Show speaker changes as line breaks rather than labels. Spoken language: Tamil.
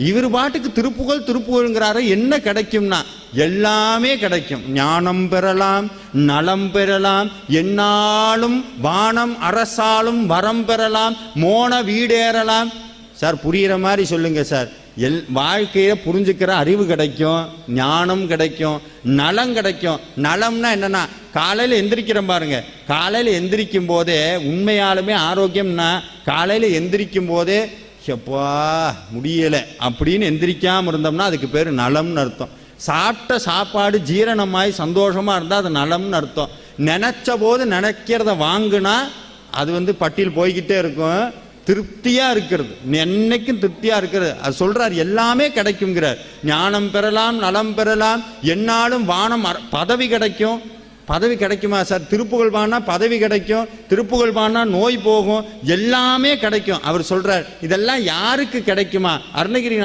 இவர் பாட்டுக்கு திருப்புகழ் திருப்புகழ்ங்கிறாரு. என்ன கிடைக்கும்னா எல்லாமே கிடைக்கும். ஞானம் பெறலாம், நலம் பெறலாம், என்னாலும் வானம் அரசாலும் வரம் பெறலாம், மோன வீடேறலாம். சார் புரிகிற மாதிரி சொல்லுங்க சார். வாழ்க்கையை புரிஞ்சுக்கிற அறிவு கிடைக்கும், ஞானம் கிடைக்கும், நலம் கிடைக்கும். நலம்னா என்னன்னா காலையில் எந்திரிக்கிறோம் பாருங்க. காலையில் எந்திரிக்கும் போதே உண்மையாலுமே ஆரோக்கியம்னா காலையில் எந்திரிக்கும் போதே எப்பா முடியலை அப்படின்னு எந்திரிக்காமல் இருந்தோம்னா அதுக்கு பேர் நலம்னு அர்த்தம். சாப்பிட்ட சாப்பாடு ஜீரணமாய் சந்தோஷமாக இருந்தால் அது நலம்னு அர்த்தம். நினச்ச போது நினைக்கிறத வாங்கினா அது பட்டியல் போய்கிட்டே இருக்கும். திருப்தியாக இருக்கிறது, என்னைக்கும் திருப்தியாக இருக்கிறது. அது சொல்கிறார் எல்லாமே கிடைக்குங்கிறார். ஞானம் பெறலாம், நலம் பெறலாம், என்னாலும் வானம் பதவி கிடைக்கும். பதவி கிடைக்குமா சார்? திருப்புகழ் பாடினா பதவி கிடைக்கும், திருப்புகழ் பாடினா நோய் போகும், எல்லாமே கிடைக்கும். அவர் சொல்கிறார் இதெல்லாம் யாருக்கு கிடைக்குமா? அருணகிரி